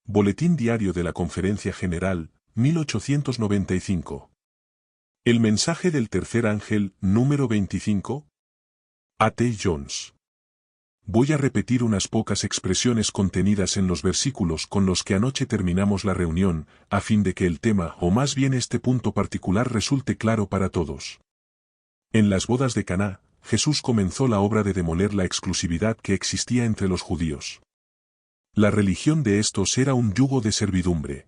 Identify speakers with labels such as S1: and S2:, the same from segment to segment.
S1: Boletín Diario de la Conferencia General, 1895. El mensaje del tercer ángel, número 25. A. T. Jones. Voy a repetir unas pocas expresiones contenidas en los versículos con los que anoche terminamos la reunión, a fin de que el tema, o más bien este punto particular, resulte claro para todos. En las bodas de Caná, Jesús comenzó la obra de demoler la exclusividad que existía entre los judíos. La religión de estos era un yugo de servidumbre.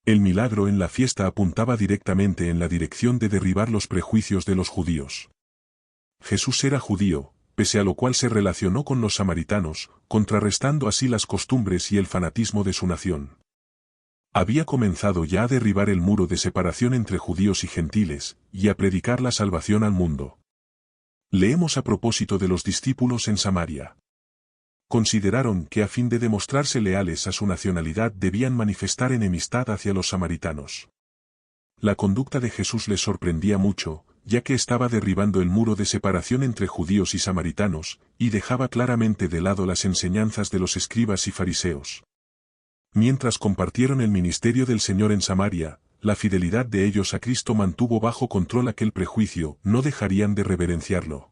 S1: El milagro en la fiesta apuntaba directamente en la dirección de derribar los prejuicios de los judíos. Jesús era judío, pese a lo cual se relacionó con los samaritanos, contrarrestando así las costumbres y el fanatismo de su nación. Había comenzado ya a derribar el muro de separación entre judíos y gentiles, y a predicar la salvación al mundo. Leemos a propósito de los discípulos en Samaria. Consideraron que a fin de demostrarse leales a su nacionalidad debían manifestar enemistad hacia los samaritanos. La conducta de Jesús les sorprendía mucho, ya que estaba derribando el muro de separación entre judíos y samaritanos, y dejaba claramente de lado las enseñanzas de los escribas y fariseos. Mientras compartieron el ministerio del Señor en Samaria, la fidelidad de ellos a Cristo mantuvo bajo control aquel prejuicio, no dejarían de reverenciarlo.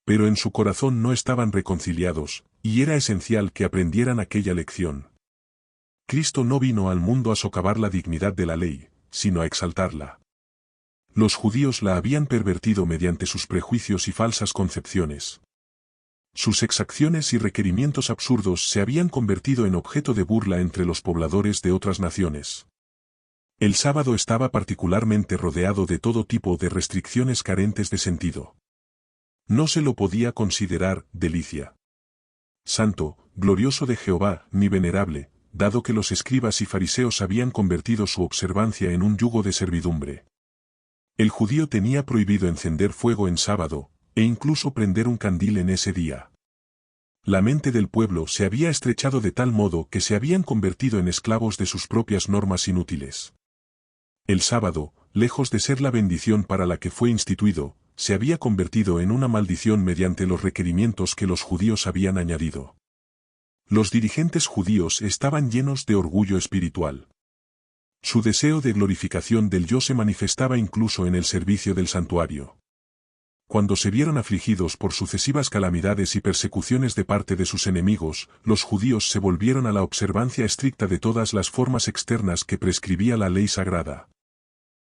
S1: Pero en su corazón no estaban reconciliados, y era esencial que aprendieran aquella lección. Cristo no vino al mundo a socavar la dignidad de la ley, sino a exaltarla. Los judíos la habían pervertido mediante sus prejuicios y falsas concepciones. Sus exacciones y requerimientos absurdos se habían convertido en objeto de burla entre los pobladores de otras naciones. El sábado estaba particularmente rodeado de todo tipo de restricciones carentes de sentido. No se lo podía considerar delicia santo, glorioso de Jehová, ni venerable, dado que los escribas y fariseos habían convertido su observancia en un yugo de servidumbre. El judío tenía prohibido encender fuego en sábado, e incluso prender un candil en ese día. La mente del pueblo se había estrechado de tal modo que se habían convertido en esclavos de sus propias normas inútiles. El sábado, lejos de ser la bendición para la que fue instituido, se había convertido en una maldición mediante los requerimientos que los judíos habían añadido. Los dirigentes judíos estaban llenos de orgullo espiritual. Su deseo de glorificación del yo se manifestaba incluso en el servicio del santuario. Cuando se vieron afligidos por sucesivas calamidades y persecuciones de parte de sus enemigos, los judíos se volvieron a la observancia estricta de todas las formas externas que prescribía la ley sagrada.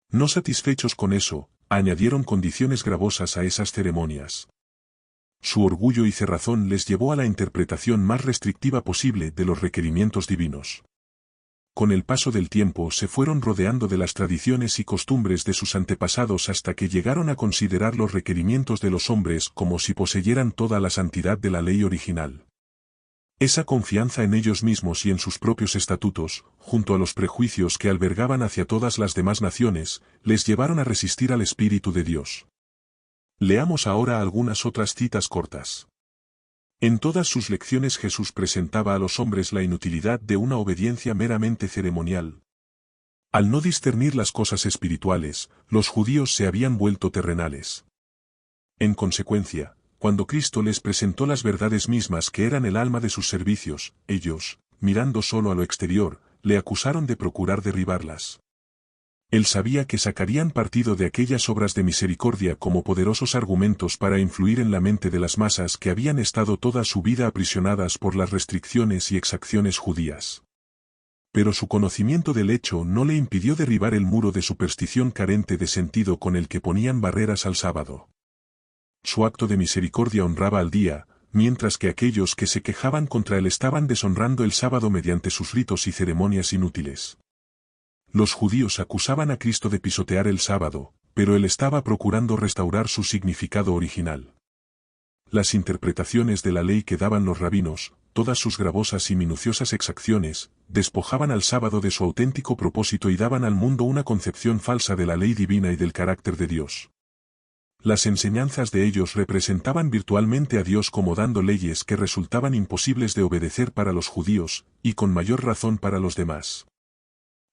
S1: No satisfechos con eso, añadieron condiciones gravosas a esas ceremonias. Su orgullo y cerrazón les llevó a la interpretación más restrictiva posible de los requerimientos divinos. Con el paso del tiempo se fueron rodeando de las tradiciones y costumbres de sus antepasados hasta que llegaron a considerar los requerimientos de los hombres como si poseyeran toda la santidad de la ley original. Esa confianza en ellos mismos y en sus propios estatutos, junto a los prejuicios que albergaban hacia todas las demás naciones, les llevaron a resistir al Espíritu de Dios. Leamos ahora algunas otras citas cortas. En todas sus lecciones Jesús presentaba a los hombres la inutilidad de una obediencia meramente ceremonial. Al no discernir las cosas espirituales, los judíos se habían vuelto terrenales. En consecuencia, cuando Cristo les presentó las verdades mismas que eran el alma de sus servicios, ellos, mirando solo a lo exterior, le acusaron de procurar derribarlas. Él sabía que sacarían partido de aquellas obras de misericordia como poderosos argumentos para influir en la mente de las masas que habían estado toda su vida aprisionadas por las restricciones y exacciones judías. Pero su conocimiento del hecho no le impidió derribar el muro de superstición carente de sentido con el que ponían barreras al sábado. Su acto de misericordia honraba al día, mientras que aquellos que se quejaban contra él estaban deshonrando el sábado mediante sus ritos y ceremonias inútiles. Los judíos acusaban a Cristo de pisotear el sábado, pero él estaba procurando restaurar su significado original. Las interpretaciones de la ley que daban los rabinos, todas sus gravosas y minuciosas exacciones, despojaban al sábado de su auténtico propósito y daban al mundo una concepción falsa de la ley divina y del carácter de Dios. Las enseñanzas de ellos representaban virtualmente a Dios como dando leyes que resultaban imposibles de obedecer para los judíos, y con mayor razón para los demás.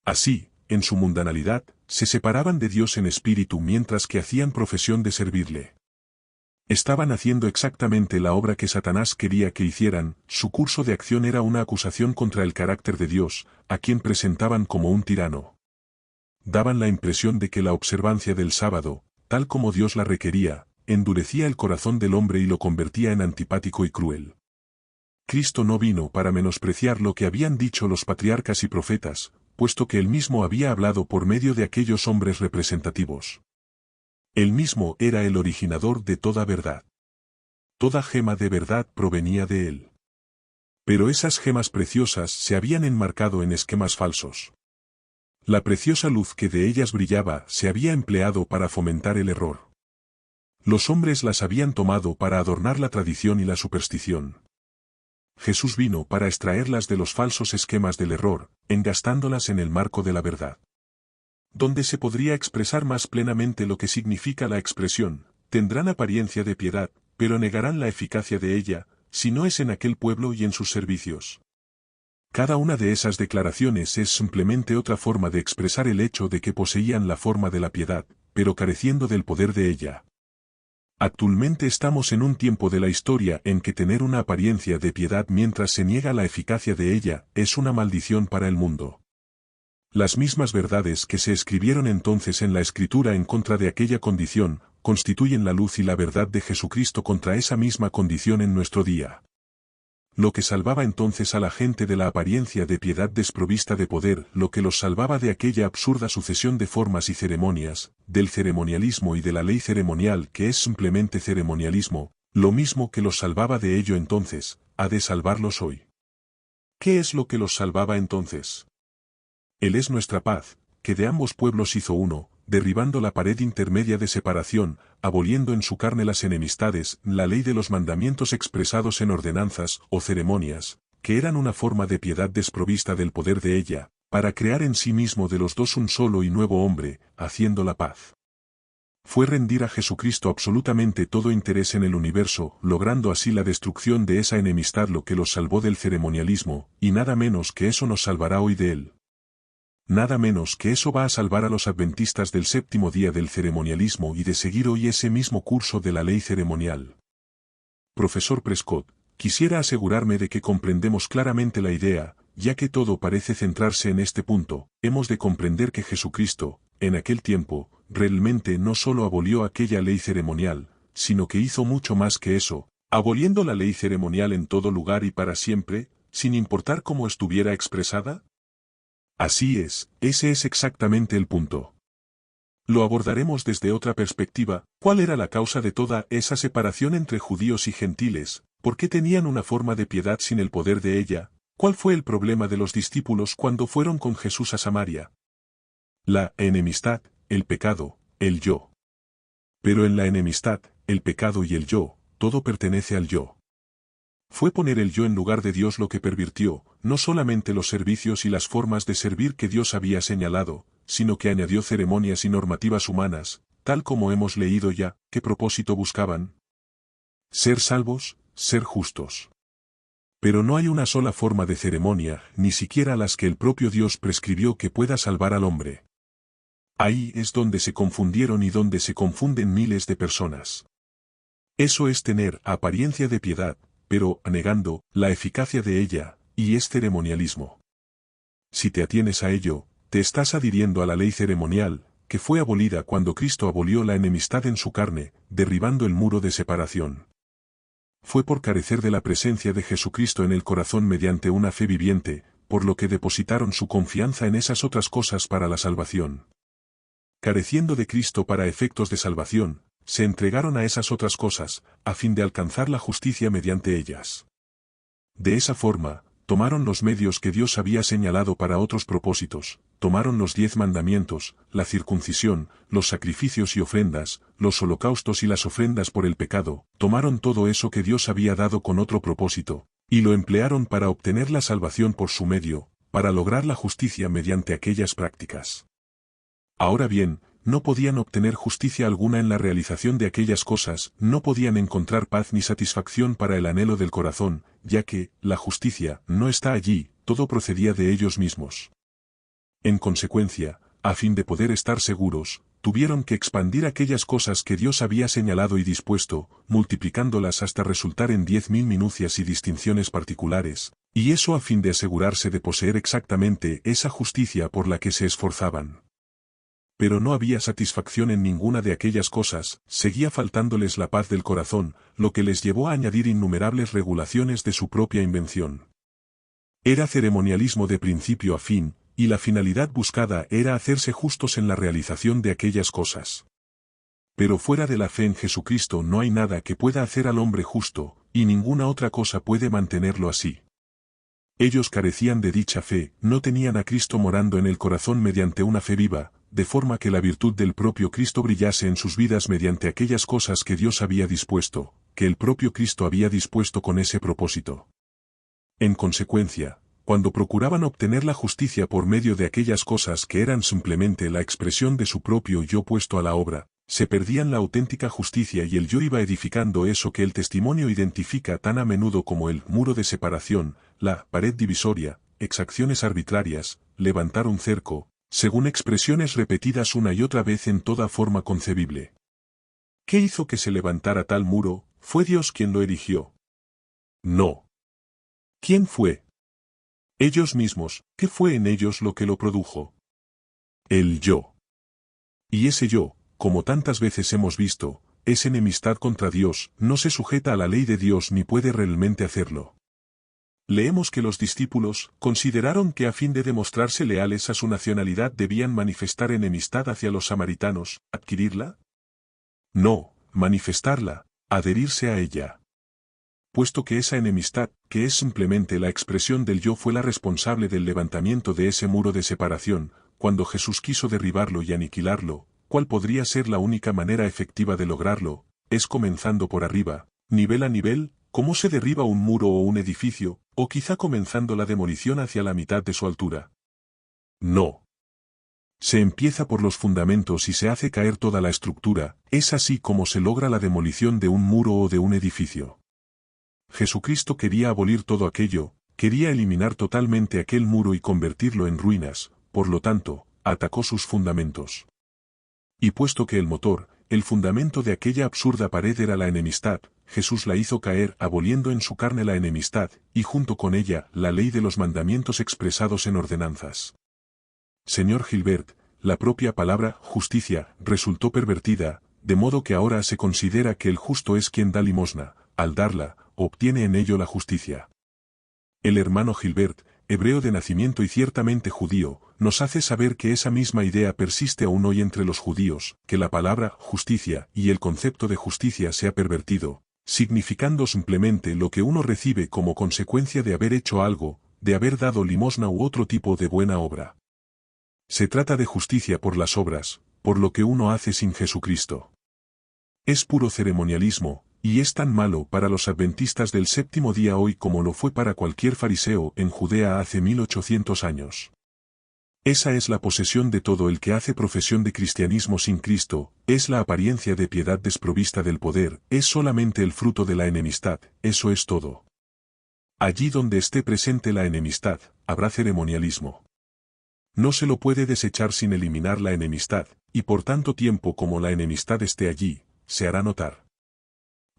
S1: Así, en su mundanalidad, se separaban de Dios en espíritu mientras que hacían profesión de servirle. Estaban haciendo exactamente la obra que Satanás quería que hicieran. Su curso de acción era una acusación contra el carácter de Dios, a quien presentaban como un tirano. Daban la impresión de que la observancia del sábado, tal como Dios la requería, endurecía el corazón del hombre y lo convertía en antipático y cruel. Cristo no vino para menospreciar lo que habían dicho los patriarcas y profetas, puesto que él mismo había hablado por medio de aquellos hombres representativos. Él mismo era el originador de toda verdad. Toda gema de verdad provenía de él. Pero esas gemas preciosas se habían enmarcado en esquemas falsos. La preciosa luz que de ellas brillaba se había empleado para fomentar el error. Los hombres las habían tomado para adornar la tradición y la superstición. Jesús vino para extraerlas de los falsos esquemas del error, engastándolas en el marco de la verdad. Donde se podría expresar más plenamente lo que significa la expresión, tendrán apariencia de piedad, pero negarán la eficacia de ella, si no es en aquel pueblo y en sus servicios. Cada una de esas declaraciones es simplemente otra forma de expresar el hecho de que poseían la forma de la piedad, pero careciendo del poder de ella. Actualmente estamos en un tiempo de la historia en que tener una apariencia de piedad mientras se niega la eficacia de ella es una maldición para el mundo. Las mismas verdades que se escribieron entonces en la Escritura en contra de aquella condición, constituyen la luz y la verdad de Jesucristo contra esa misma condición en nuestro día. Lo que salvaba entonces a la gente de la apariencia de piedad desprovista de poder, lo que los salvaba de aquella absurda sucesión de formas y ceremonias, del ceremonialismo y de la ley ceremonial que es simplemente ceremonialismo, lo mismo que los salvaba de ello entonces, ha de salvarlos hoy. ¿Qué es lo que los salvaba entonces? Él es nuestra paz, que de ambos pueblos hizo uno, derribando la pared intermedia de separación, aboliendo en su carne las enemistades, la ley de los mandamientos expresados en ordenanzas o ceremonias, que eran una forma de piedad desprovista del poder de ella, para crear en sí mismo de los dos un solo y nuevo hombre, haciendo la paz. Fue rendir a Jesucristo absolutamente todo interés en el universo, logrando así la destrucción de esa enemistad lo que los salvó del ceremonialismo, y nada menos que eso nos salvará hoy de él. Nada menos que eso va a salvar a los adventistas del séptimo día del ceremonialismo y de seguir hoy ese mismo curso de la ley ceremonial. Profesor Prescott, quisiera asegurarme de que comprendemos claramente la idea, ya que todo parece centrarse en este punto. Hemos de comprender que Jesucristo, en aquel tiempo, realmente no solo abolió aquella ley ceremonial, sino que hizo mucho más que eso, aboliendo la ley ceremonial en todo lugar y para siempre, sin importar cómo estuviera expresada. Así es, ese es exactamente el punto. Lo abordaremos desde otra perspectiva. ¿Cuál era la causa de toda esa separación entre judíos y gentiles? ¿Por qué tenían una forma de piedad sin el poder de ella? ¿Cuál fue el problema de los discípulos cuando fueron con Jesús a Samaria? La enemistad, el pecado, el yo. Pero en la enemistad, el pecado y el yo, todo pertenece al yo. Fue poner el yo en lugar de Dios lo que pervirtió, no solamente los servicios y las formas de servir que Dios había señalado, sino que añadió ceremonias y normativas humanas, tal como hemos leído ya. ¿Qué propósito buscaban? Ser salvos, ser justos. Pero no hay una sola forma de ceremonia, ni siquiera las que el propio Dios prescribió que pueda salvar al hombre. Ahí es donde se confundieron y donde se confunden miles de personas. Eso es tener apariencia de piedad, pero negando la eficacia de ella, y es ceremonialismo. Si te atienes a ello, te estás adhiriendo a la ley ceremonial, que fue abolida cuando Cristo abolió la enemistad en su carne, derribando el muro de separación. Fue por carecer de la presencia de Jesucristo en el corazón mediante una fe viviente, por lo que depositaron su confianza en esas otras cosas para la salvación. Careciendo de Cristo para efectos de salvación, se entregaron a esas otras cosas, a fin de alcanzar la justicia mediante ellas. De esa forma, tomaron los medios que Dios había señalado para otros propósitos, tomaron los 10 mandamientos, la circuncisión, los sacrificios y ofrendas, los holocaustos y las ofrendas por el pecado, tomaron todo eso que Dios había dado con otro propósito, y lo emplearon para obtener la salvación por su medio, para lograr la justicia mediante aquellas prácticas. Ahora bien, no podían obtener justicia alguna en la realización de aquellas cosas, no podían encontrar paz ni satisfacción para el anhelo del corazón, ya que, la justicia, no está allí, todo procedía de ellos mismos. En consecuencia, a fin de poder estar seguros, tuvieron que expandir aquellas cosas que Dios había señalado y dispuesto, multiplicándolas hasta resultar en 10.000 minucias y distinciones particulares, y eso a fin de asegurarse de poseer exactamente esa justicia por la que se esforzaban. Pero no había satisfacción en ninguna de aquellas cosas, seguía faltándoles la paz del corazón, lo que les llevó a añadir innumerables regulaciones de su propia invención. Era ceremonialismo de principio a fin, y la finalidad buscada era hacerse justos en la realización de aquellas cosas. Pero fuera de la fe en Jesucristo no hay nada que pueda hacer al hombre justo, y ninguna otra cosa puede mantenerlo así. Ellos carecían de dicha fe, no tenían a Cristo morando en el corazón mediante una fe viva, de forma que la virtud del propio Cristo brillase en sus vidas mediante aquellas cosas que Dios había dispuesto, que el propio Cristo había dispuesto con ese propósito. En consecuencia, cuando procuraban obtener la justicia por medio de aquellas cosas que eran simplemente la expresión de su propio yo puesto a la obra, se perdían la auténtica justicia y el yo iba edificando eso que el testimonio identifica tan a menudo como el muro de separación, la pared divisoria, exacciones arbitrarias, levantar un cerco, según expresiones repetidas una y otra vez en toda forma concebible. ¿Qué hizo que se levantara tal muro? ¿Fue Dios quien lo erigió? No. ¿Quién fue? Ellos mismos. ¿Qué fue en ellos lo que lo produjo? El yo. Y ese yo, como tantas veces hemos visto, es enemistad contra Dios, no se sujeta a la ley de Dios ni puede realmente hacerlo. Leemos que los discípulos consideraron que a fin de demostrarse leales a su nacionalidad debían manifestar enemistad hacia los samaritanos, ¿adquirirla? No, manifestarla, adherirse a ella. Puesto que esa enemistad, que es simplemente la expresión del yo, fue la responsable del levantamiento de ese muro de separación, cuando Jesús quiso derribarlo y aniquilarlo, ¿cuál podría ser la única manera efectiva de lograrlo? Es comenzando por arriba, nivel a nivel, como se derriba un muro o un edificio, o quizá comenzando la demolición hacia la mitad de su altura. No. Se empieza por los fundamentos y se hace caer toda la estructura, es así como se logra la demolición de un muro o de un edificio. Jesucristo quería abolir todo aquello, quería eliminar totalmente aquel muro y convertirlo en ruinas, por lo tanto, atacó sus fundamentos. Y puesto que el motor, el fundamento de aquella absurda pared era la enemistad, Jesús la hizo caer aboliendo en su carne la enemistad, y junto con ella la ley de los mandamientos expresados en ordenanzas. Señor Gilbert, la propia palabra justicia resultó pervertida, de modo que ahora se considera que el justo es quien da limosna, al darla, obtiene en ello la justicia. El hermano Gilbert, hebreo de nacimiento y ciertamente judío, nos hace saber que esa misma idea persiste aún hoy entre los judíos, que la palabra justicia y el concepto de justicia se ha pervertido, significando simplemente lo que uno recibe como consecuencia de haber hecho algo, de haber dado limosna u otro tipo de buena obra. Se trata de justicia por las obras, por lo que uno hace sin Jesucristo. Es puro ceremonialismo, y es tan malo para los adventistas del séptimo día hoy como lo fue para cualquier fariseo en Judea hace 1800 años. Esa es la posesión de todo el que hace profesión de cristianismo sin Cristo, es la apariencia de piedad desprovista del poder, es solamente el fruto de la enemistad, eso es todo. Allí donde esté presente la enemistad, habrá ceremonialismo. No se lo puede desechar sin eliminar la enemistad, y por tanto tiempo como la enemistad esté allí, se hará notar.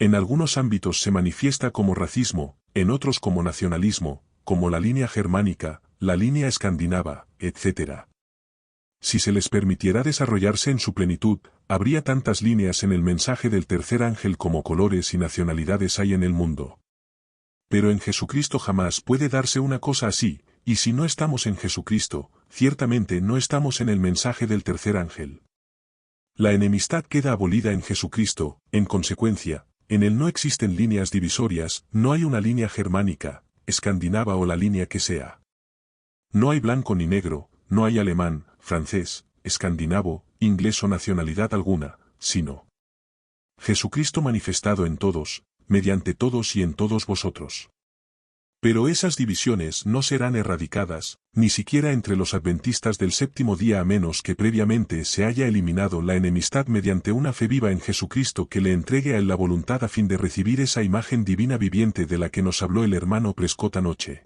S1: En algunos ámbitos se manifiesta como racismo, en otros como nacionalismo, como la línea germánica, la línea escandinava, etc. Si se les permitiera desarrollarse en su plenitud, habría tantas líneas en el mensaje del tercer ángel como colores y nacionalidades hay en el mundo. Pero en Jesucristo jamás puede darse una cosa así, y si no estamos en Jesucristo, ciertamente no estamos en el mensaje del tercer ángel. La enemistad queda abolida en Jesucristo, en consecuencia, en él no existen líneas divisorias, no hay una línea germánica, escandinava o la línea que sea. No hay blanco ni negro, no hay alemán, francés, escandinavo, inglés o nacionalidad alguna, sino Jesucristo manifestado en todos, mediante todos y en todos vosotros. Pero esas divisiones no serán erradicadas, ni siquiera entre los adventistas del séptimo día a menos que previamente se haya eliminado la enemistad mediante una fe viva en Jesucristo que le entregue a él la voluntad a fin de recibir esa imagen divina viviente de la que nos habló el hermano Prescott anoche.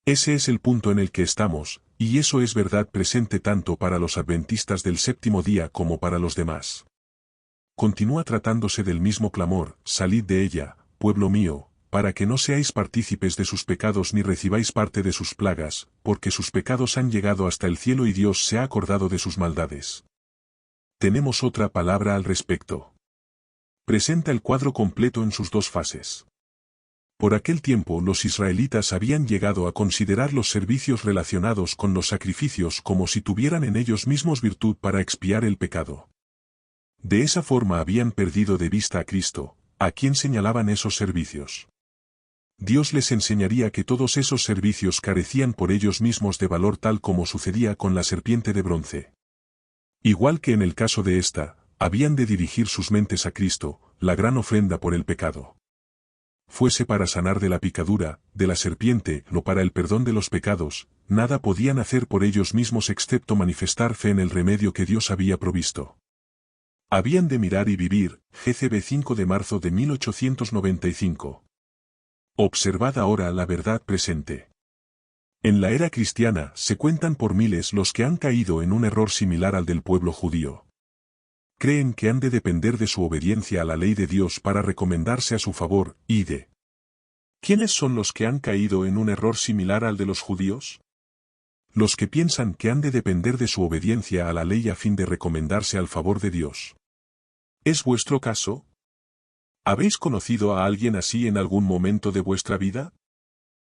S1: Ese es el punto en el que estamos, y eso es verdad presente tanto para los adventistas del séptimo día como para los demás. Continúa tratándose del mismo clamor: salid de ella, pueblo mío, para que no seáis partícipes de sus pecados ni recibáis parte de sus plagas, porque sus pecados han llegado hasta el cielo y Dios se ha acordado de sus maldades. Tenemos otra palabra al respecto. Presenta el cuadro completo en sus dos fases. Por aquel tiempo los israelitas habían llegado a considerar los servicios relacionados con los sacrificios como si tuvieran en ellos mismos virtud para expiar el pecado. De esa forma habían perdido de vista a Cristo, a quien señalaban esos servicios. Dios les enseñaría que todos esos servicios carecían por ellos mismos de valor, tal como sucedía con la serpiente de bronce. Igual que en el caso de esta, habían de dirigir sus mentes a Cristo, la gran ofrenda por el pecado. Fuese para sanar de la picadura, de la serpiente, o para el perdón de los pecados, nada podían hacer por ellos mismos excepto manifestar fe en el remedio que Dios había provisto. Habían de mirar y vivir. GCB 5 de marzo de 1895. Observad ahora la verdad presente. En la era cristiana se cuentan por miles los que han caído en un error similar al del pueblo judío. Creen que han de depender de su obediencia a la ley de Dios para recomendarse a su favor, y de. ¿Quiénes son los que han caído en un error similar al de los judíos? Los que piensan que han de depender de su obediencia a la ley a fin de recomendarse al favor de Dios. ¿Es vuestro caso? ¿Habéis conocido a alguien así en algún momento de vuestra vida?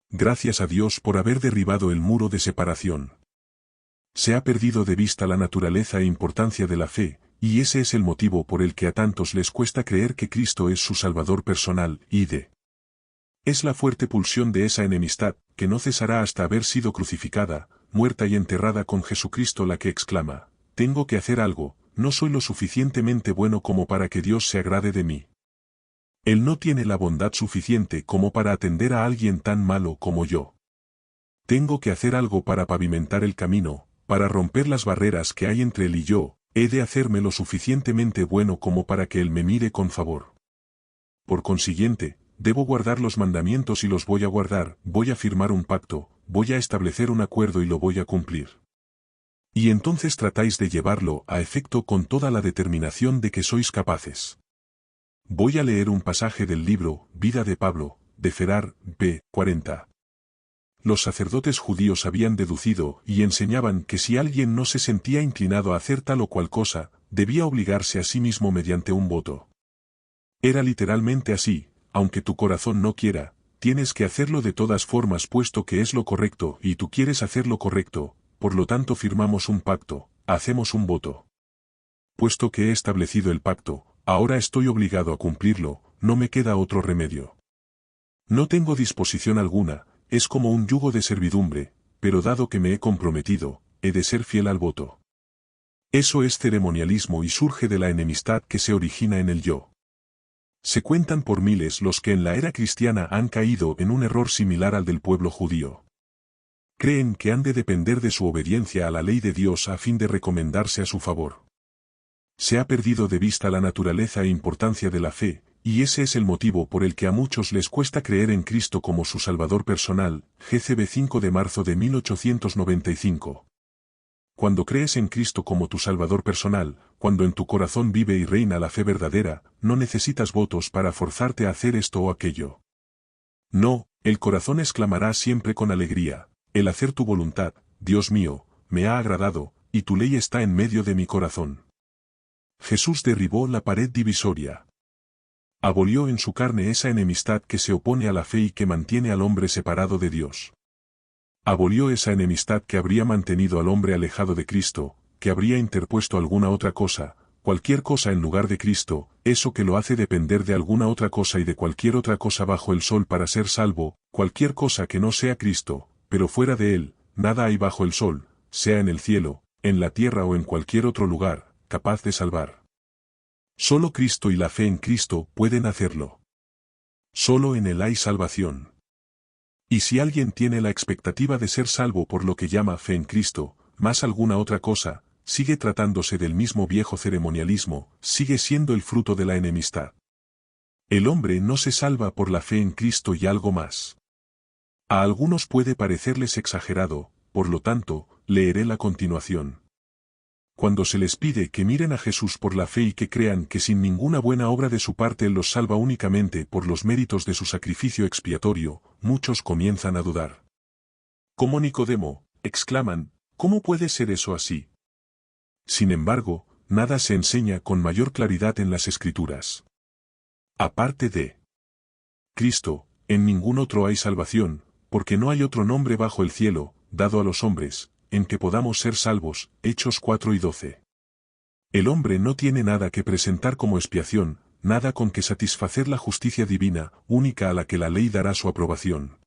S1: Gracias a Dios por haber derribado el muro de separación. Se ha perdido de vista la naturaleza e importancia de la fe, y ese es el motivo por el que a tantos les cuesta creer que Cristo es su Salvador personal, y de. Es la fuerte pulsión de esa enemistad, que no cesará hasta haber sido crucificada, muerta y enterrada con Jesucristo, la que exclama: tengo que hacer algo, no soy lo suficientemente bueno como para que Dios se agrade de mí. Él no tiene la bondad suficiente como para atender a alguien tan malo como yo. Tengo que hacer algo para pavimentar el camino, para romper las barreras que hay entre él y yo. He de hacerme lo suficientemente bueno como para que él me mire con favor. Por consiguiente, debo guardar los mandamientos y los voy a guardar, voy a firmar un pacto, voy a establecer un acuerdo y lo voy a cumplir. Y entonces tratáis de llevarlo a efecto con toda la determinación de que sois capaces. Voy a leer un pasaje del libro Vida de Pablo, de Ferar, p. 40. Los sacerdotes judíos habían deducido y enseñaban que si alguien no se sentía inclinado a hacer tal o cual cosa, debía obligarse a sí mismo mediante un voto. Era literalmente así: aunque tu corazón no quiera, tienes que hacerlo de todas formas puesto que es lo correcto y tú quieres hacer lo correcto, por lo tanto firmamos un pacto, hacemos un voto. Puesto que he establecido el pacto, ahora estoy obligado a cumplirlo, no me queda otro remedio. No tengo disposición alguna. Es como un yugo de servidumbre, pero dado que me he comprometido, he de ser fiel al voto. Eso es ceremonialismo y surge de la enemistad que se origina en el yo. Se cuentan por miles los que en la era cristiana han caído en un error similar al del pueblo judío. Creen que han de depender de su obediencia a la ley de Dios a fin de recomendarse a su favor. Se ha perdido de vista la naturaleza e importancia de la fe, y ese es el motivo por el que a muchos les cuesta creer en Cristo como su Salvador personal. GCB 5 de marzo de 1895. Cuando crees en Cristo como tu Salvador personal, cuando en tu corazón vive y reina la fe verdadera, no necesitas votos para forzarte a hacer esto o aquello. No, el corazón exclamará siempre con alegría: el hacer tu voluntad, Dios mío, me ha agradado, y tu ley está en medio de mi corazón. Jesús derribó la pared divisoria. Abolió en su carne esa enemistad que se opone a la fe y que mantiene al hombre separado de Dios. Abolió esa enemistad que habría mantenido al hombre alejado de Cristo, que habría interpuesto alguna otra cosa, cualquier cosa en lugar de Cristo, eso que lo hace depender de alguna otra cosa y de cualquier otra cosa bajo el sol para ser salvo, cualquier cosa que no sea Cristo, pero fuera de él, nada hay bajo el sol, sea en el cielo, en la tierra o en cualquier otro lugar, capaz de salvar. Solo Cristo y la fe en Cristo pueden hacerlo. Solo en Él hay salvación. Y si alguien tiene la expectativa de ser salvo por lo que llama fe en Cristo, más alguna otra cosa, sigue tratándose del mismo viejo ceremonialismo, sigue siendo el fruto de la enemistad. El hombre no se salva por la fe en Cristo y algo más. A algunos puede parecerles exagerado, por lo tanto, leeré la continuación. Cuando se les pide que miren a Jesús por la fe y que crean que sin ninguna buena obra de su parte Él los salva únicamente por los méritos de su sacrificio expiatorio, muchos comienzan a dudar. Como Nicodemo, exclaman, ¿cómo puede ser eso así? Sin embargo, nada se enseña con mayor claridad en las Escrituras. Aparte de Cristo, en ningún otro hay salvación, porque no hay otro nombre bajo el cielo, dado a los hombres, en que podamos ser salvos. Hechos 4:12. El hombre no tiene nada que presentar como expiación, nada con que satisfacer la justicia divina, única a la que la ley dará su aprobación.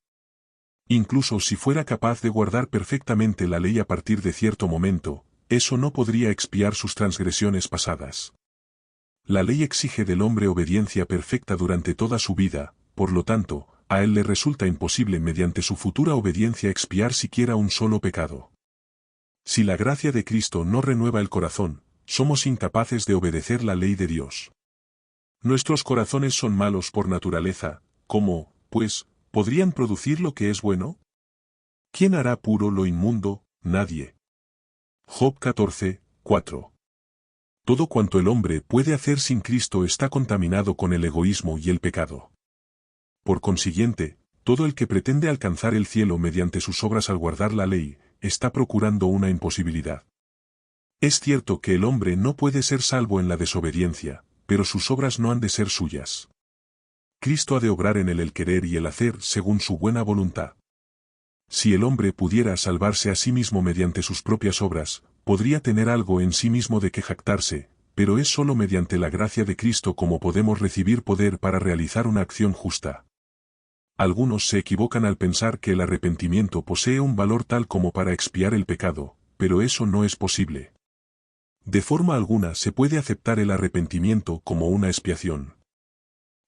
S1: Incluso si fuera capaz de guardar perfectamente la ley a partir de cierto momento, eso no podría expiar sus transgresiones pasadas. La ley exige del hombre obediencia perfecta durante toda su vida, por lo tanto, a él le resulta imposible mediante su futura obediencia expiar siquiera un solo pecado. Si la gracia de Cristo no renueva el corazón, somos incapaces de obedecer la ley de Dios. Nuestros corazones son malos por naturaleza, ¿cómo, pues, podrían producir lo que es bueno? ¿Quién hará puro lo inmundo? Nadie. Job 14:4. Todo cuanto el hombre puede hacer sin Cristo está contaminado con el egoísmo y el pecado. Por consiguiente, todo el que pretende alcanzar el cielo mediante sus obras al guardar la ley, está procurando una imposibilidad. Es cierto que el hombre no puede ser salvo en la desobediencia, pero sus obras no han de ser suyas. Cristo ha de obrar en él el querer y el hacer según su buena voluntad. Si el hombre pudiera salvarse a sí mismo mediante sus propias obras, podría tener algo en sí mismo de que jactarse, pero es sólo mediante la gracia de Cristo como podemos recibir poder para realizar una acción justa. Algunos se equivocan al pensar que el arrepentimiento posee un valor tal como para expiar el pecado, pero eso no es posible. De forma alguna se puede aceptar el arrepentimiento como una expiación.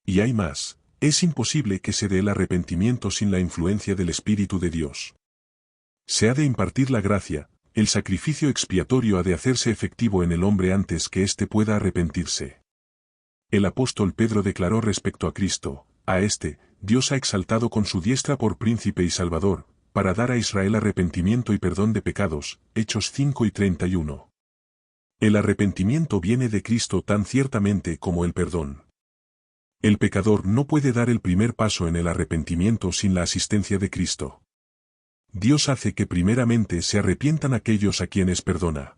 S1: Y hay más, es imposible que se dé el arrepentimiento sin la influencia del Espíritu de Dios. Se ha de impartir la gracia, el sacrificio expiatorio ha de hacerse efectivo en el hombre antes que éste pueda arrepentirse. El apóstol Pedro declaró respecto a Cristo, a éste, Dios ha exaltado con su diestra por príncipe y salvador, para dar a Israel arrepentimiento y perdón de pecados. Hechos 5:31. El arrepentimiento viene de Cristo tan ciertamente como el perdón. El pecador no puede dar el primer paso en el arrepentimiento sin la asistencia de Cristo. Dios hace que primeramente se arrepientan aquellos a quienes perdona.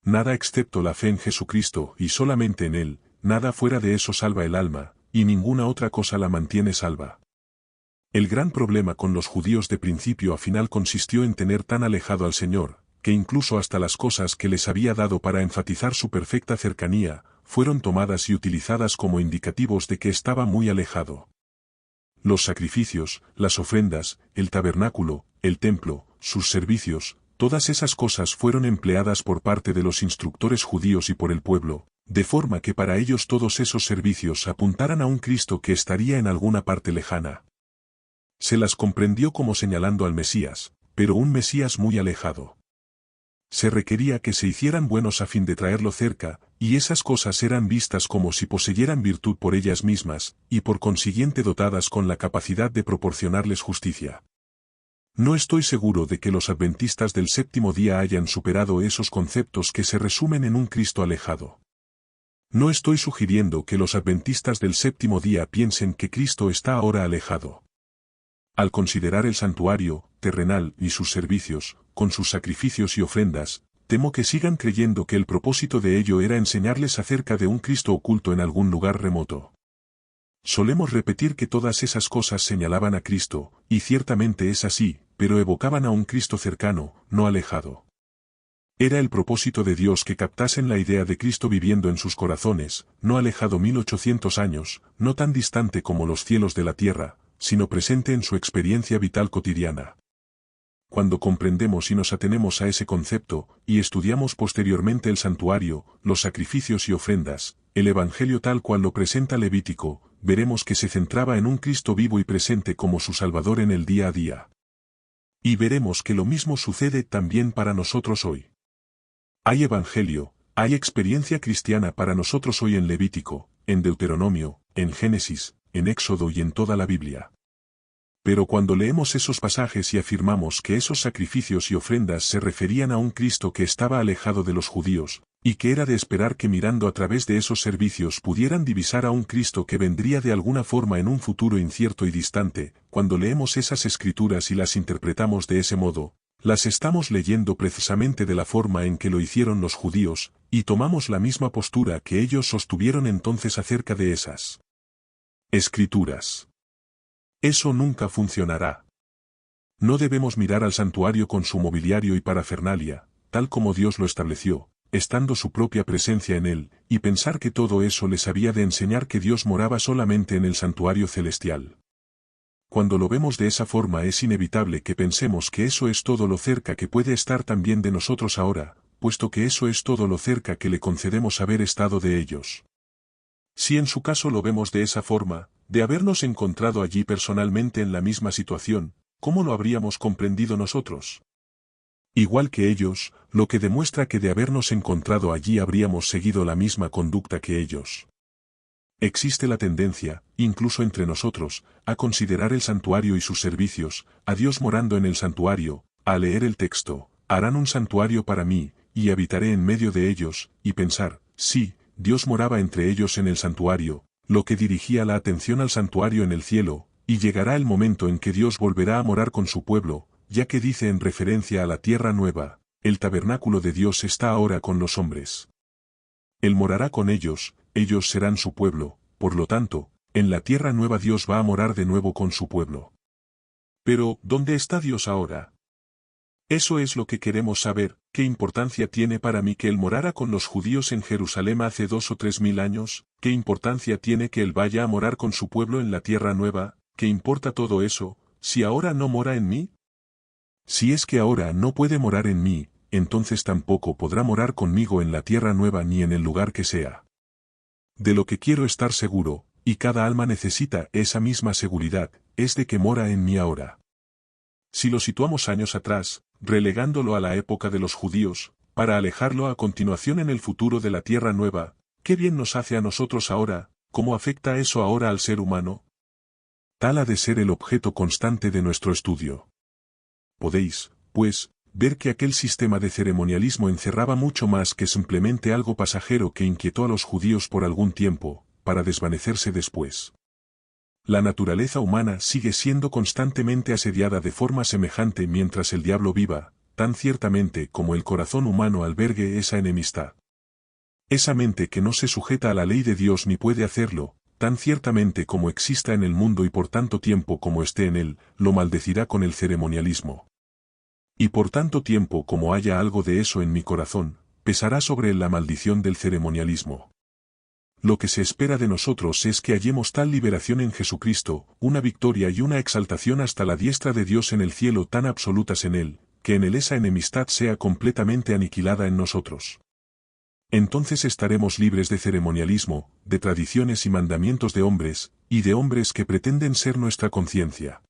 S1: Nada excepto la fe en Jesucristo y solamente en Él, nada fuera de eso salva el alma, y ninguna otra cosa la mantiene salva. El gran problema con los judíos de principio a final consistió en tener tan alejado al Señor, que incluso hasta las cosas que les había dado para enfatizar su perfecta cercanía, fueron tomadas y utilizadas como indicativos de que estaba muy alejado. Los sacrificios, las ofrendas, el tabernáculo, el templo, sus servicios, todas esas cosas fueron empleadas por parte de los instructores judíos y por el pueblo, de forma que para ellos todos esos servicios apuntaran a un Cristo que estaría en alguna parte lejana. Se las comprendió como señalando al Mesías, pero un Mesías muy alejado. Se requería que se hicieran buenos a fin de traerlo cerca, y esas cosas eran vistas como si poseyeran virtud por ellas mismas, y por consiguiente dotadas con la capacidad de proporcionarles justicia. No estoy seguro de que los adventistas del séptimo día hayan superado esos conceptos que se resumen en un Cristo alejado. No estoy sugiriendo que los adventistas del séptimo día piensen que Cristo está ahora alejado. Al considerar el santuario terrenal y sus servicios, con sus sacrificios y ofrendas, temo que sigan creyendo que el propósito de ello era enseñarles acerca de un Cristo oculto en algún lugar remoto. Solemos repetir que todas esas cosas señalaban a Cristo, y ciertamente es así, pero evocaban a un Cristo cercano, no alejado. Era el propósito de Dios que captasen la idea de Cristo viviendo en sus corazones, no alejado 1800 años, no tan distante como los cielos de la tierra, sino presente en su experiencia vital cotidiana. Cuando comprendemos y nos atenemos a ese concepto, y estudiamos posteriormente el santuario, los sacrificios y ofrendas, el Evangelio tal cual lo presenta Levítico, veremos que se centraba en un Cristo vivo y presente como su Salvador en el día a día. Y veremos que lo mismo sucede también para nosotros hoy. Hay Evangelio, hay experiencia cristiana para nosotros hoy en Levítico, en Deuteronomio, en Génesis, en Éxodo y en toda la Biblia. Pero cuando leemos esos pasajes y afirmamos que esos sacrificios y ofrendas se referían a un Cristo que estaba alejado de los judíos, y que era de esperar que mirando a través de esos servicios pudieran divisar a un Cristo que vendría de alguna forma en un futuro incierto y distante, cuando leemos esas escrituras y las interpretamos de ese modo, las estamos leyendo precisamente de la forma en que lo hicieron los judíos, y tomamos la misma postura que ellos sostuvieron entonces acerca de esas escrituras. Eso nunca funcionará. No debemos mirar al santuario con su mobiliario y parafernalia, tal como Dios lo estableció, estando su propia presencia en él, y pensar que todo eso les había de enseñar que Dios moraba solamente en el santuario celestial. Cuando lo vemos de esa forma es inevitable que pensemos que eso es todo lo cerca que puede estar también de nosotros ahora, puesto que eso es todo lo cerca que le concedemos haber estado de ellos. Si en su caso lo vemos de esa forma, de habernos encontrado allí personalmente en la misma situación, ¿cómo lo habríamos comprendido nosotros? Igual que ellos, lo que demuestra que de habernos encontrado allí habríamos seguido la misma conducta que ellos. Existe la tendencia, incluso entre nosotros, a considerar el santuario y sus servicios, a Dios morando en el santuario, a leer el texto, harán un santuario para mí, y habitaré en medio de ellos, y pensar, sí, Dios moraba entre ellos en el santuario, lo que dirigía la atención al santuario en el cielo, y llegará el momento en que Dios volverá a morar con su pueblo, ya que dice en referencia a la tierra nueva, el tabernáculo de Dios está ahora con los hombres. Él morará con ellos serán su pueblo, por lo tanto, en la tierra nueva Dios va a morar de nuevo con su pueblo. Pero, ¿dónde está Dios ahora? Eso es lo que queremos saber. ¿Qué importancia tiene para mí que Él morara con los judíos en Jerusalén hace 2 o 3 mil años? ¿Qué importancia tiene que Él vaya a morar con su pueblo en la tierra nueva? ¿Qué importa todo eso, si ahora no mora en mí? Si es que ahora no puede morar en mí, entonces tampoco podrá morar conmigo en la tierra nueva ni en el lugar que sea. De lo que quiero estar seguro, y cada alma necesita esa misma seguridad, es de que mora en mí ahora. Si lo situamos años atrás, relegándolo a la época de los judíos, para alejarlo a continuación en el futuro de la tierra nueva, ¿qué bien nos hace a nosotros ahora? ¿Cómo afecta eso ahora al ser humano? Tal ha de ser el objeto constante de nuestro estudio. Podéis, pues, ver que aquel sistema de ceremonialismo encerraba mucho más que simplemente algo pasajero que inquietó a los judíos por algún tiempo, para desvanecerse después. La naturaleza humana sigue siendo constantemente asediada de forma semejante mientras el diablo viva, tan ciertamente como el corazón humano albergue esa enemistad. Esa mente que no se sujeta a la ley de Dios ni puede hacerlo, tan ciertamente como exista en el mundo y por tanto tiempo como esté en él, lo maldecirá con el ceremonialismo. Y por tanto tiempo como haya algo de eso en mi corazón, pesará sobre él la maldición del ceremonialismo. Lo que se espera de nosotros es que hallemos tal liberación en Jesucristo, una victoria y una exaltación hasta la diestra de Dios en el cielo tan absolutas en él, que en él esa enemistad sea completamente aniquilada en nosotros. Entonces estaremos libres de ceremonialismo, de tradiciones y mandamientos de hombres, y de hombres que pretenden ser nuestra conciencia.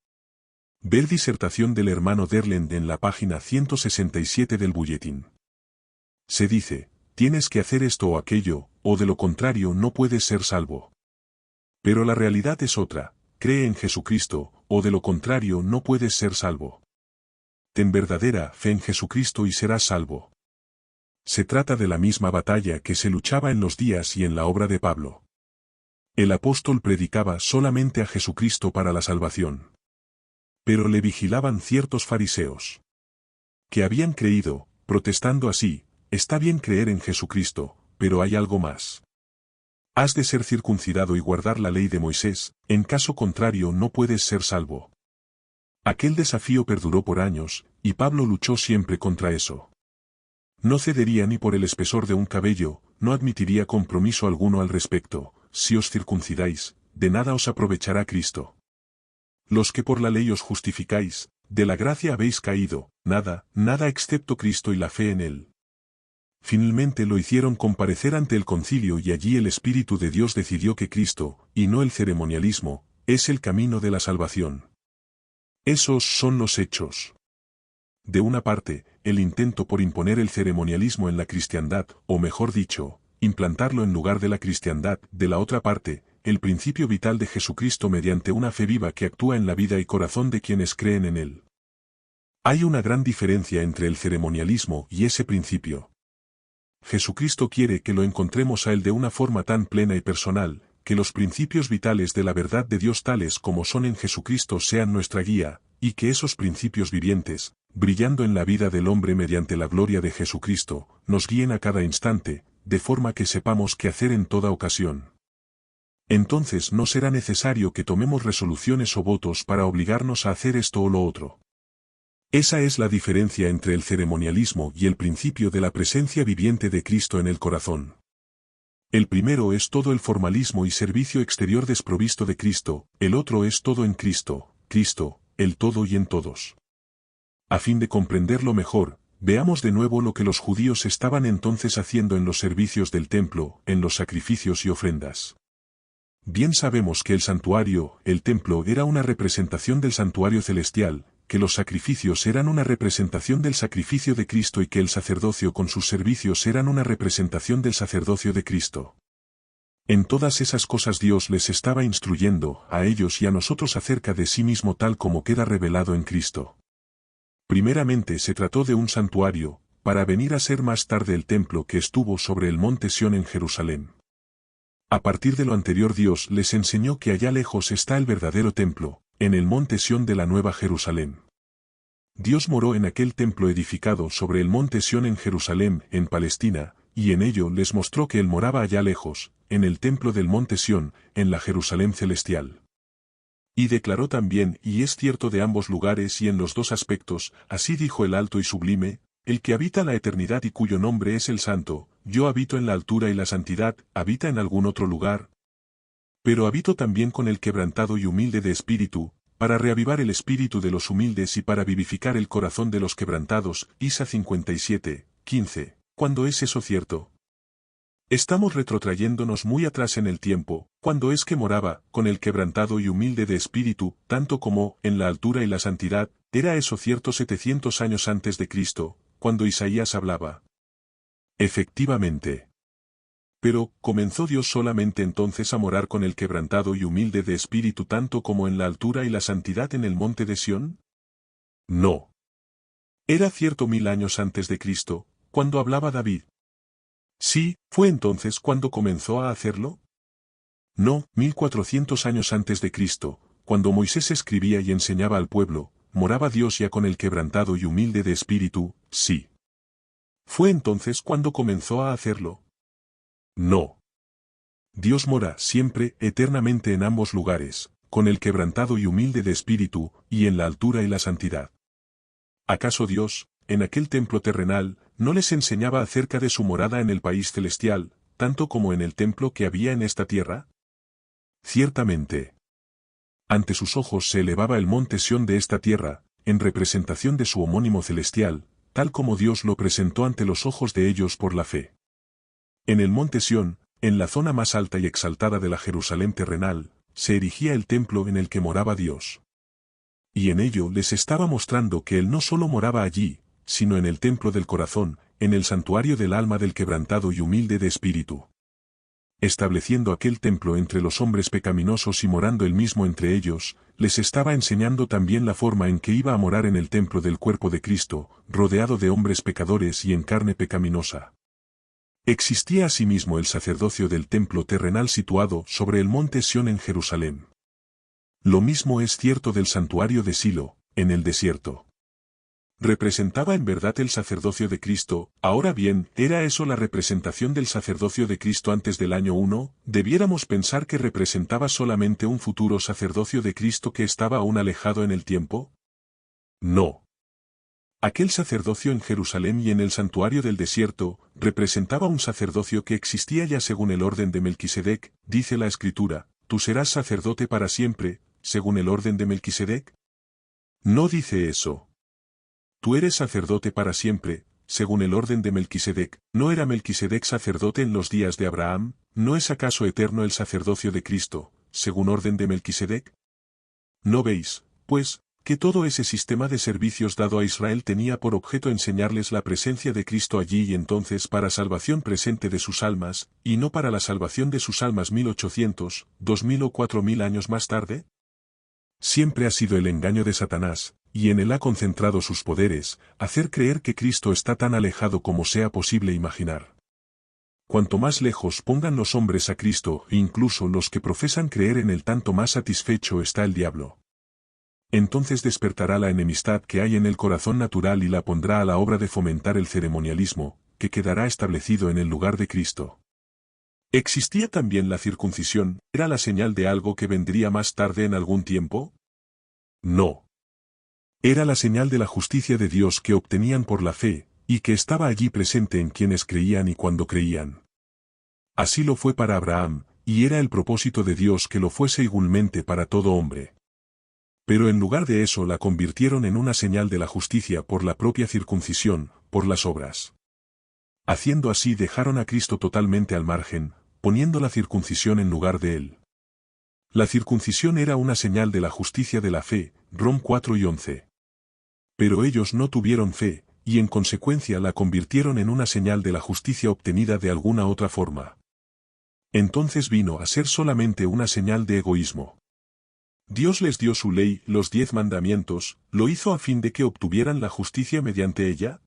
S1: Ver disertación del hermano Derlend en la página 167 del Bulletín. Se dice, tienes que hacer esto o aquello, o de lo contrario no puedes ser salvo. Pero la realidad es otra, cree en Jesucristo, o de lo contrario no puedes ser salvo. Ten verdadera fe en Jesucristo y serás salvo. Se trata de la misma batalla que se luchaba en los días y en la obra de Pablo. El apóstol predicaba solamente a Jesucristo para la salvación. Pero le vigilaban ciertos fariseos, que habían creído, protestando así, está bien creer en Jesucristo, pero hay algo más. Has de ser circuncidado y guardar la ley de Moisés, en caso contrario no puedes ser salvo. Aquel desafío perduró por años, y Pablo luchó siempre contra eso. No cedería ni por el espesor de un cabello, no admitiría compromiso alguno al respecto, si os circuncidáis, de nada os aprovechará Cristo. Los que por la ley os justificáis, de la gracia habéis caído, nada excepto Cristo y la fe en él. Finalmente lo hicieron comparecer ante el concilio y allí el Espíritu de Dios decidió que Cristo, y no el ceremonialismo, es el camino de la salvación. Esos son los hechos. De una parte, el intento por imponer el ceremonialismo en la cristiandad, o mejor dicho, implantarlo en lugar de la cristiandad; de la otra parte, el principio vital de Jesucristo mediante una fe viva que actúa en la vida y corazón de quienes creen en él. Hay una gran diferencia entre el ceremonialismo y ese principio. Jesucristo quiere que lo encontremos a él de una forma tan plena y personal, que los principios vitales de la verdad de Dios tales como son en Jesucristo sean nuestra guía, y que esos principios vivientes, brillando en la vida del hombre mediante la gloria de Jesucristo, nos guíen a cada instante, de forma que sepamos qué hacer en toda ocasión. Entonces no será necesario que tomemos resoluciones o votos para obligarnos a hacer esto o lo otro. Esa es la diferencia entre el ceremonialismo y el principio de la presencia viviente de Cristo en el corazón. El primero es todo el formalismo y servicio exterior desprovisto de Cristo, el otro es todo en Cristo, Cristo, el todo y en todos. A fin de comprenderlo mejor, veamos de nuevo lo que los judíos estaban entonces haciendo en los servicios del templo, en los sacrificios y ofrendas. Bien sabemos que el santuario, el templo, era una representación del santuario celestial, que los sacrificios eran una representación del sacrificio de Cristo y que el sacerdocio con sus servicios eran una representación del sacerdocio de Cristo. En todas esas cosas Dios les estaba instruyendo, a ellos y a nosotros acerca de sí mismo tal como queda revelado en Cristo. Primeramente se trató de un santuario, para venir a ser más tarde el templo que estuvo sobre el monte Sión en Jerusalén. A partir de lo anterior Dios les enseñó que allá lejos está el verdadero templo, en el monte Sión de la Nueva Jerusalén. Dios moró en aquel templo edificado sobre el monte Sión en Jerusalén, en Palestina, y en ello les mostró que Él moraba allá lejos, en el templo del monte Sión, en la Jerusalén celestial. Y declaró también, y es cierto de ambos lugares y en los dos aspectos, así dijo el alto y sublime, el que habita la eternidad y cuyo nombre es el Santo, yo habito en la altura y la santidad, ¿habita en algún otro lugar? Pero habito también con el quebrantado y humilde de espíritu, para reavivar el espíritu de los humildes y para vivificar el corazón de los quebrantados. Isaías 57, 15. ¿Cuándo es eso cierto? Estamos retrotrayéndonos muy atrás en el tiempo, cuando es que moraba, con el quebrantado y humilde de espíritu, tanto como, en la altura y la santidad, era eso cierto 700 años antes de Cristo, cuando Isaías hablaba. Efectivamente. Pero, ¿comenzó Dios solamente entonces a morar con el quebrantado y humilde de espíritu tanto como en la altura y la santidad en el monte de Sión? No. Era cierto 1000 años antes de Cristo, cuando hablaba David. Sí, ¿fue entonces cuando comenzó a hacerlo? No, 1400 años antes de Cristo, cuando Moisés escribía y enseñaba al pueblo, moraba Dios ya con el quebrantado y humilde de espíritu, sí. ¿Fue entonces cuando comenzó a hacerlo? No. Dios mora siempre, eternamente en ambos lugares, con el quebrantado y humilde de espíritu, y en la altura y la santidad. ¿Acaso Dios, en aquel templo terrenal, no les enseñaba acerca de su morada en el país celestial, tanto como en el templo que había en esta tierra? Ciertamente. Ante sus ojos se elevaba el monte Sión de esta tierra, en representación de su homónimo celestial, tal como Dios lo presentó ante los ojos de ellos por la fe. En el monte Sión, en la zona más alta y exaltada de la Jerusalén terrenal, se erigía el templo en el que moraba Dios. Y en ello les estaba mostrando que Él no solo moraba allí, sino en el templo del corazón, en el santuario del alma del quebrantado y humilde de espíritu. Estableciendo aquel templo entre los hombres pecaminosos y morando Él mismo entre ellos, les estaba enseñando también la forma en que iba a morar en el templo del cuerpo de Cristo, rodeado de hombres pecadores y en carne pecaminosa. Existía asimismo el sacerdocio del templo terrenal situado sobre el monte Sión en Jerusalén. Lo mismo es cierto del santuario de Silo, en el desierto. ¿Representaba en verdad el sacerdocio de Cristo? Ahora bien, ¿era eso la representación del sacerdocio de Cristo antes del año 1? ¿Debiéramos pensar que representaba solamente un futuro sacerdocio de Cristo que estaba aún alejado en el tiempo? No. Aquel sacerdocio en Jerusalén y en el santuario del desierto, representaba un sacerdocio que existía ya según el orden de Melquisedec, dice la Escritura, tú serás sacerdote para siempre, según el orden de Melquisedec. No dice eso. Tú eres sacerdote para siempre, según el orden de Melquisedec. ¿No era Melquisedec sacerdote en los días de Abraham? ¿No es acaso eterno el sacerdocio de Cristo, según orden de Melquisedec? ¿No veis, pues, que todo ese sistema de servicios dado a Israel tenía por objeto enseñarles la presencia de Cristo allí y entonces para salvación presente de sus almas, y no para la salvación de sus almas 1800, 2000 o 4000 años más tarde? Siempre ha sido el engaño de Satanás, y en él ha concentrado sus poderes, hacer creer que Cristo está tan alejado como sea posible imaginar. Cuanto más lejos pongan los hombres a Cristo, e incluso los que profesan creer en él, tanto más satisfecho está el diablo. Entonces despertará la enemistad que hay en el corazón natural y la pondrá a la obra de fomentar el ceremonialismo, que quedará establecido en el lugar de Cristo. ¿Existía también la circuncisión? ¿Era la señal de algo que vendría más tarde en algún tiempo? No. Era la señal de la justicia de Dios que obtenían por la fe, y que estaba allí presente en quienes creían y cuando creían. Así lo fue para Abraham, y era el propósito de Dios que lo fuese igualmente para todo hombre. Pero en lugar de eso la convirtieron en una señal de la justicia por la propia circuncisión, por las obras. Haciendo así dejaron a Cristo totalmente al margen, poniendo la circuncisión en lugar de él. La circuncisión era una señal de la justicia de la fe, Rom 4 y 11. Pero ellos no tuvieron fe, y en consecuencia la convirtieron en una señal de la justicia obtenida de alguna otra forma. Entonces vino a ser solamente una señal de egoísmo. Dios les dio su ley, los 10 mandamientos, ¿lo hizo a fin de que obtuvieran la justicia mediante ella?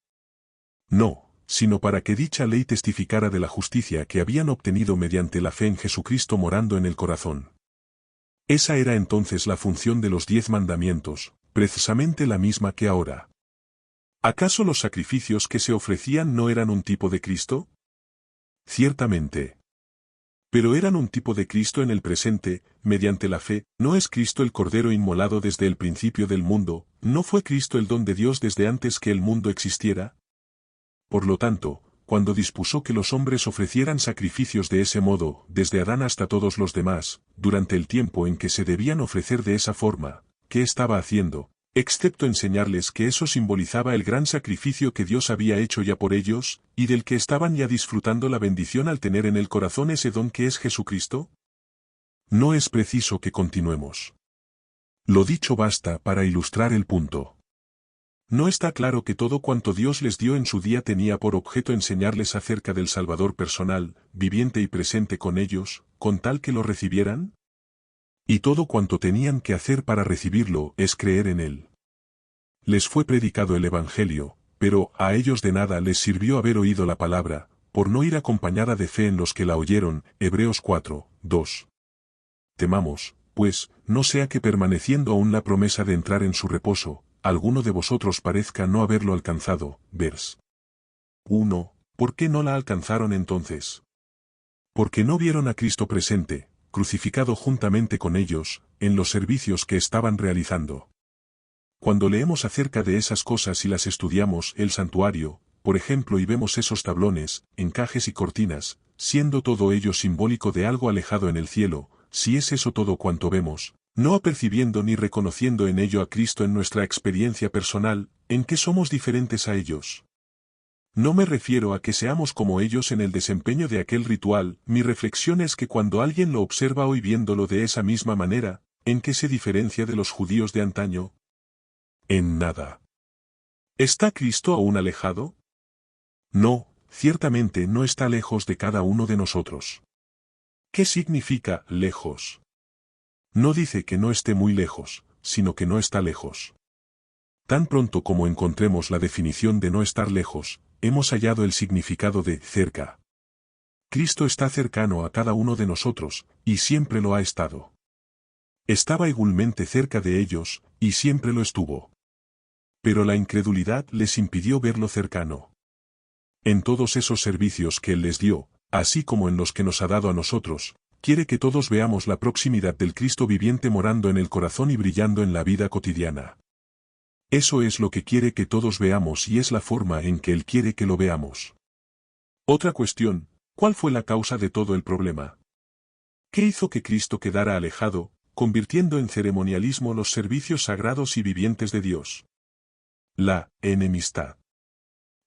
S1: No, sino para que dicha ley testificara de la justicia que habían obtenido mediante la fe en Jesucristo morando en el corazón. Esa era entonces la función de los 10 mandamientos, precisamente la misma que ahora. ¿Acaso los sacrificios que se ofrecían no eran un tipo de Cristo? Ciertamente. Pero eran un tipo de Cristo en el presente, mediante la fe. ¿No es Cristo el Cordero inmolado desde el principio del mundo? ¿No fue Cristo el don de Dios desde antes que el mundo existiera? Por lo tanto, cuando dispuso que los hombres ofrecieran sacrificios de ese modo, desde Adán hasta todos los demás, durante el tiempo en que se debían ofrecer de esa forma, ¿qué estaba haciendo? Excepto enseñarles que eso simbolizaba el gran sacrificio que Dios había hecho ya por ellos, y del que estaban ya disfrutando la bendición al tener en el corazón ese don que es Jesucristo. No es preciso que continuemos. Lo dicho basta para ilustrar el punto. ¿No está claro que todo cuanto Dios les dio en su día tenía por objeto enseñarles acerca del Salvador personal, viviente y presente con ellos, con tal que lo recibieran? Y todo cuanto tenían que hacer para recibirlo es creer en él. Les fue predicado el Evangelio, pero a ellos de nada les sirvió haber oído la palabra, por no ir acompañada de fe en los que la oyeron. Hebreos 4, 2. Temamos, pues, no sea que permaneciendo aún la promesa de entrar en su reposo, alguno de vosotros parezca no haberlo alcanzado. Vers. 1. ¿Por qué no la alcanzaron entonces? Porque no vieron a Cristo presente, crucificado juntamente con ellos, en los servicios que estaban realizando. Cuando leemos acerca de esas cosas y las estudiamos, el santuario, por ejemplo, y vemos esos tablones, encajes y cortinas, siendo todo ello simbólico de algo alejado en el cielo, si es eso todo cuanto vemos, no apercibiendo ni reconociendo en ello a Cristo en nuestra experiencia personal, ¿en qué somos diferentes a ellos? No me refiero a que seamos como ellos en el desempeño de aquel ritual, mi reflexión es que cuando alguien lo observa hoy viéndolo de esa misma manera, ¿en qué se diferencia de los judíos de antaño? En nada. ¿Está Cristo aún alejado? No, ciertamente no está lejos de cada uno de nosotros. ¿Qué significa lejos? No dice que no esté muy lejos, sino que no está lejos. Tan pronto como encontremos la definición de no estar lejos, hemos hallado el significado de cerca. Cristo está cercano a cada uno de nosotros, y siempre lo ha estado. Estaba igualmente cerca de ellos, y siempre lo estuvo. Pero la incredulidad les impidió verlo cercano. En todos esos servicios que Él les dio, así como en los que nos ha dado a nosotros, quiere que todos veamos la proximidad del Cristo viviente morando en el corazón y brillando en la vida cotidiana. Eso es lo que quiere que todos veamos y es la forma en que Él quiere que lo veamos. Otra cuestión, ¿cuál fue la causa de todo el problema? ¿Qué hizo que Cristo quedara alejado, convirtiendo en ceremonialismo los servicios sagrados y vivientes de Dios? La enemistad.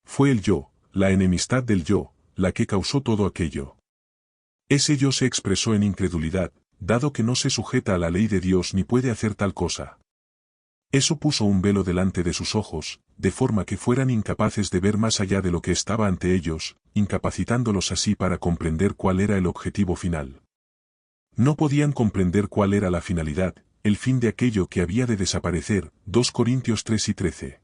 S1: Fue el yo, la enemistad del yo, la que causó todo aquello. Ese yo se expresó en incredulidad, dado que no se sujeta a la ley de Dios ni puede hacer tal cosa. Eso puso un velo delante de sus ojos, de forma que fueran incapaces de ver más allá de lo que estaba ante ellos, incapacitándolos así para comprender cuál era el objetivo final. No podían comprender cuál era la finalidad, el fin de aquello que había de desaparecer, 2 Corintios 3 y 13.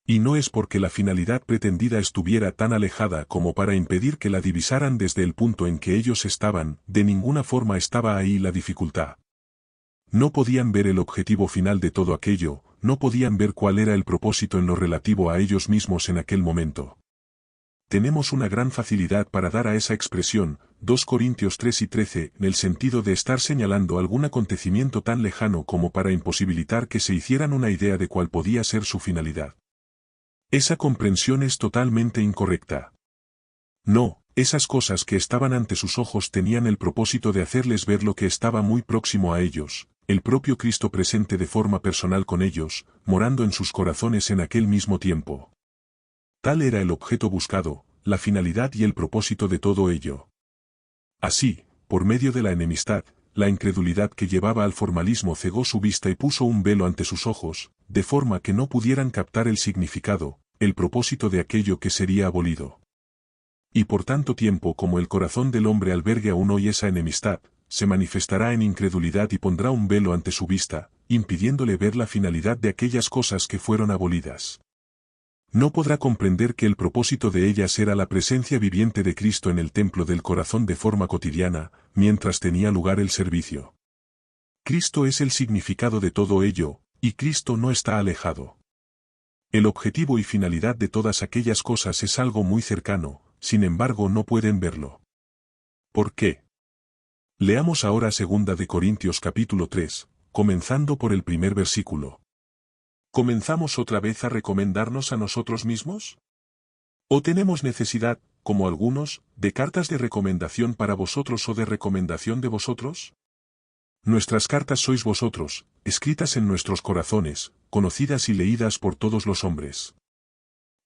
S1: Y no es porque la finalidad pretendida estuviera tan alejada como para impedir que la divisaran desde el punto en que ellos estaban, de ninguna forma estaba ahí la dificultad. No podían ver el objetivo final de todo aquello, no podían ver cuál era el propósito en lo relativo a ellos mismos en aquel momento. Tenemos una gran facilidad para dar a esa expresión, 2 Corintios 3 y 13, en el sentido de estar señalando algún acontecimiento tan lejano como para imposibilitar que se hicieran una idea de cuál podía ser su finalidad. Esa comprensión es totalmente incorrecta. No, esas cosas que estaban ante sus ojos tenían el propósito de hacerles ver lo que estaba muy próximo a ellos, el propio Cristo presente de forma personal con ellos, morando en sus corazones en aquel mismo tiempo. Tal era el objeto buscado, la finalidad y el propósito de todo ello. Así, por medio de la enemistad, la incredulidad que llevaba al formalismo cegó su vista y puso un velo ante sus ojos, de forma que no pudieran captar el significado, el propósito de aquello que sería abolido. Y por tanto tiempo como el corazón del hombre albergue aún hoy esa enemistad, se manifestará en incredulidad y pondrá un velo ante su vista, impidiéndole ver la finalidad de aquellas cosas que fueron abolidas. No podrá comprender que el propósito de ellas era la presencia viviente de Cristo en el templo del corazón de forma cotidiana, mientras tenía lugar el servicio. Cristo es el significado de todo ello, y Cristo no está alejado. El objetivo y finalidad de todas aquellas cosas es algo muy cercano, sin embargo no pueden verlo. ¿Por qué? Leamos ahora 2 Corintios capítulo 3, comenzando por el primer versículo. ¿Comenzamos otra vez a recomendarnos a nosotros mismos? ¿O tenemos necesidad, como algunos, de cartas de recomendación para vosotros o de recomendación de vosotros? Nuestras cartas sois vosotros, escritas en nuestros corazones, conocidas y leídas por todos los hombres.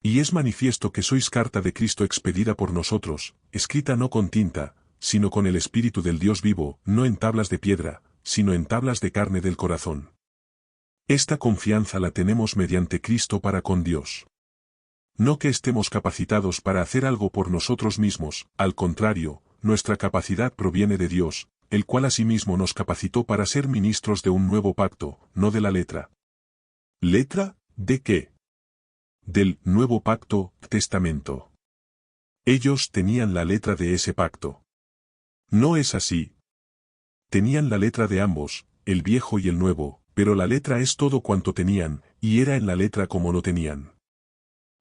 S1: Y es manifiesto que sois carta de Cristo expedida por nosotros, escrita no con tinta, sino con el Espíritu del Dios vivo, no en tablas de piedra, sino en tablas de carne del corazón. Esta confianza la tenemos mediante Cristo para con Dios. No que estemos capacitados para hacer algo por nosotros mismos, al contrario, nuestra capacidad proviene de Dios, el cual asimismo nos capacitó para ser ministros de un nuevo pacto, no de la letra. ¿Letra? ¿De qué? Del nuevo pacto, testamento. Ellos tenían la letra de ese pacto. No es así. Tenían la letra de ambos, el viejo y el nuevo, pero la letra es todo cuanto tenían, y era en la letra como lo tenían.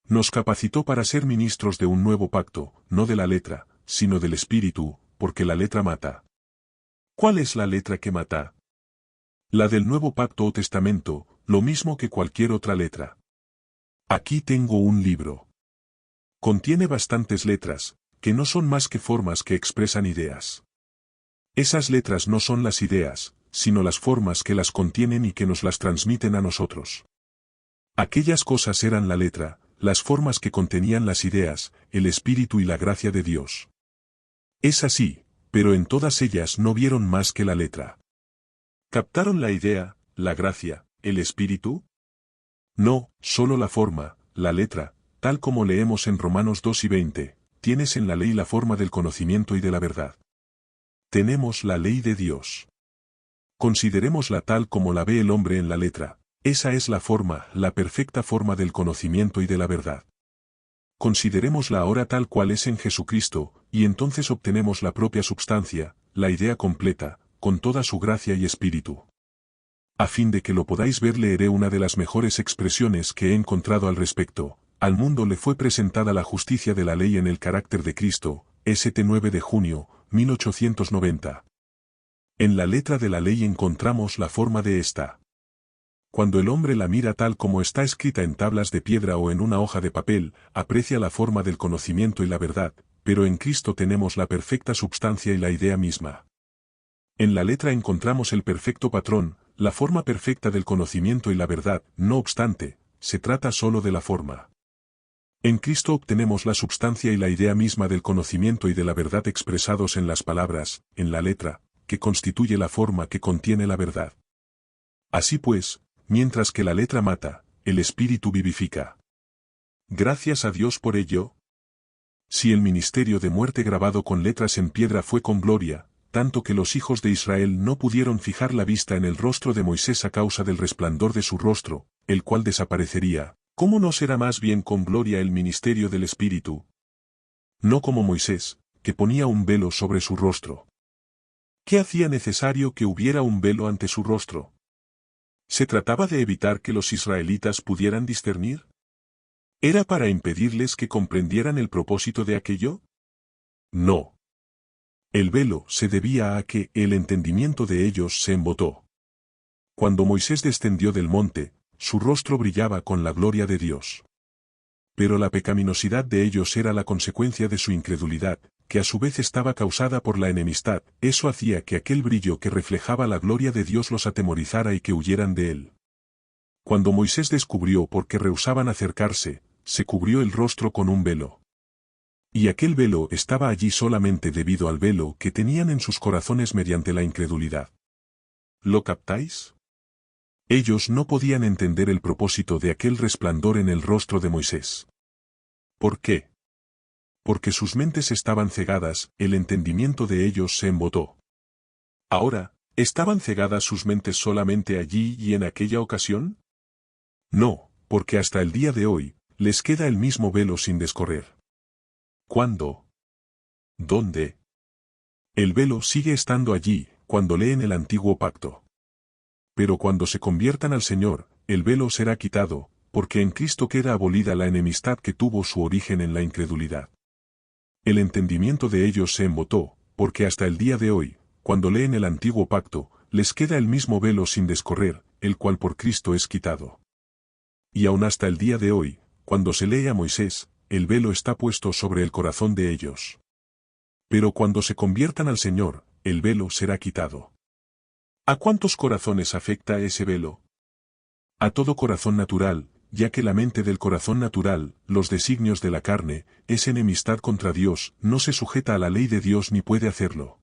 S1: Nos capacitó para ser ministros de un nuevo pacto, no de la letra, sino del Espíritu, porque la letra mata. ¿Cuál es la letra que mata? La del nuevo pacto o testamento, lo mismo que cualquier otra letra. Aquí tengo un libro. Contiene bastantes letras, que no son más que formas que expresan ideas. Esas letras no son las ideas, sino las formas que las contienen y que nos las transmiten a nosotros. Aquellas cosas eran la letra, las formas que contenían las ideas, el espíritu y la gracia de Dios. Es así, pero en todas ellas no vieron más que la letra. ¿Captaron la idea, la gracia, el espíritu? No, solo la forma, la letra, tal como leemos en Romanos 2 y 20, tienes en la ley la forma del conocimiento y de la verdad. Tenemos la ley de Dios. Considerémosla tal como la ve el hombre en la letra, esa es la forma, la perfecta forma del conocimiento y de la verdad. Considerémosla ahora tal cual es en Jesucristo, y entonces obtenemos la propia substancia, la idea completa, con toda su gracia y espíritu. A fin de que lo podáis ver leeré una de las mejores expresiones que he encontrado al respecto. Al mundo le fue presentada la justicia de la ley en el carácter de Cristo, St. 9 de junio, 1890. En la letra de la ley encontramos la forma de esta. Cuando el hombre la mira tal como está escrita en tablas de piedra o en una hoja de papel, aprecia la forma del conocimiento y la verdad, pero en Cristo tenemos la perfecta substancia y la idea misma. En la letra encontramos el perfecto patrón, la forma perfecta del conocimiento y la verdad, no obstante, se trata solo de la forma. En Cristo obtenemos la substancia y la idea misma del conocimiento y de la verdad expresados en las palabras, en la letra, que constituye la forma que contiene la verdad. Así pues, mientras que la letra mata, el espíritu vivifica. Gracias a Dios por ello. Si el ministerio de muerte grabado con letras en piedra fue con gloria, tanto que los hijos de Israel no pudieron fijar la vista en el rostro de Moisés a causa del resplandor de su rostro, el cual desaparecería, ¿cómo no será más bien con gloria el ministerio del Espíritu? No como Moisés, que ponía un velo sobre su rostro. ¿Qué hacía necesario que hubiera un velo ante su rostro? ¿Se trataba de evitar que los israelitas pudieran discernir? ¿Era para impedirles que comprendieran el propósito de aquello? No. El velo se debía a que el entendimiento de ellos se embotó. Cuando Moisés descendió del monte, su rostro brillaba con la gloria de Dios. Pero la pecaminosidad de ellos era la consecuencia de su incredulidad, que a su vez estaba causada por la enemistad. Eso hacía que aquel brillo que reflejaba la gloria de Dios los atemorizara y que huyeran de él. Cuando Moisés descubrió por qué rehusaban acercarse, se cubrió el rostro con un velo. Y aquel velo estaba allí solamente debido al velo que tenían en sus corazones mediante la incredulidad. ¿Lo captáis? Ellos no podían entender el propósito de aquel resplandor en el rostro de Moisés. ¿Por qué? Porque sus mentes estaban cegadas, el entendimiento de ellos se embotó. Ahora, ¿estaban cegadas sus mentes solamente allí y en aquella ocasión? No, porque hasta el día de hoy, les queda el mismo velo sin descorrer. ¿Cuándo? ¿Dónde? El velo sigue estando allí, cuando leen el antiguo pacto. Pero cuando se conviertan al Señor, el velo será quitado, porque en Cristo queda abolida la enemistad que tuvo su origen en la incredulidad. El entendimiento de ellos se embotó, porque hasta el día de hoy, cuando leen el antiguo pacto, les queda el mismo velo sin descorrer, el cual por Cristo es quitado. Y aun hasta el día de hoy, cuando se lee a Moisés, el velo está puesto sobre el corazón de ellos. Pero cuando se conviertan al Señor, el velo será quitado. ¿A cuántos corazones afecta ese velo? A todo corazón natural, ya que la mente del corazón natural, los designios de la carne, es enemistad contra Dios, no se sujeta a la ley de Dios ni puede hacerlo.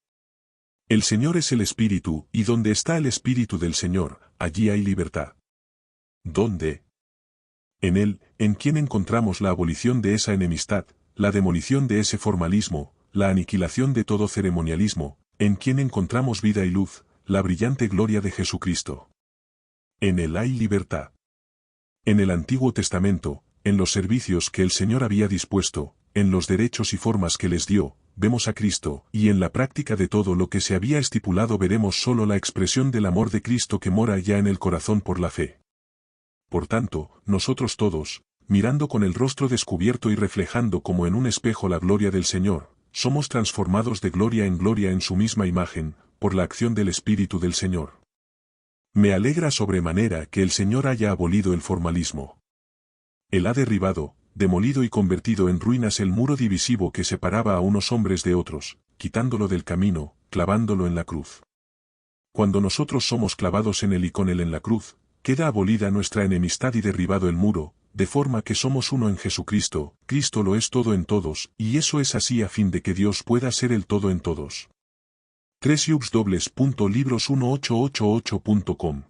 S1: El Señor es el Espíritu, y donde está el Espíritu del Señor, allí hay libertad. ¿Dónde? En Él, en quien encontramos la abolición de esa enemistad, la demolición de ese formalismo, la aniquilación de todo ceremonialismo, en quien encontramos vida y luz, la brillante gloria de Jesucristo. En Él hay libertad. En el Antiguo Testamento, en los servicios que el Señor había dispuesto, en los derechos y formas que les dio, vemos a Cristo, y en la práctica de todo lo que se había estipulado veremos solo la expresión del amor de Cristo que mora ya en el corazón por la fe. Por tanto, nosotros todos, mirando con el rostro descubierto y reflejando como en un espejo la gloria del Señor, somos transformados de gloria en su misma imagen, por la acción del Espíritu del Señor. Me alegra sobremanera que el Señor haya abolido el formalismo. Él ha derribado, demolido y convertido en ruinas el muro divisivo que separaba a unos hombres de otros, quitándolo del camino, clavándolo en la cruz. Cuando nosotros somos clavados en Él y con Él en la cruz, queda abolida nuestra enemistad y derribado el muro, de forma que somos uno en Jesucristo. Cristo lo es todo en todos, y eso es así a fin de que Dios pueda ser el todo en todos. 3 Libros1888.com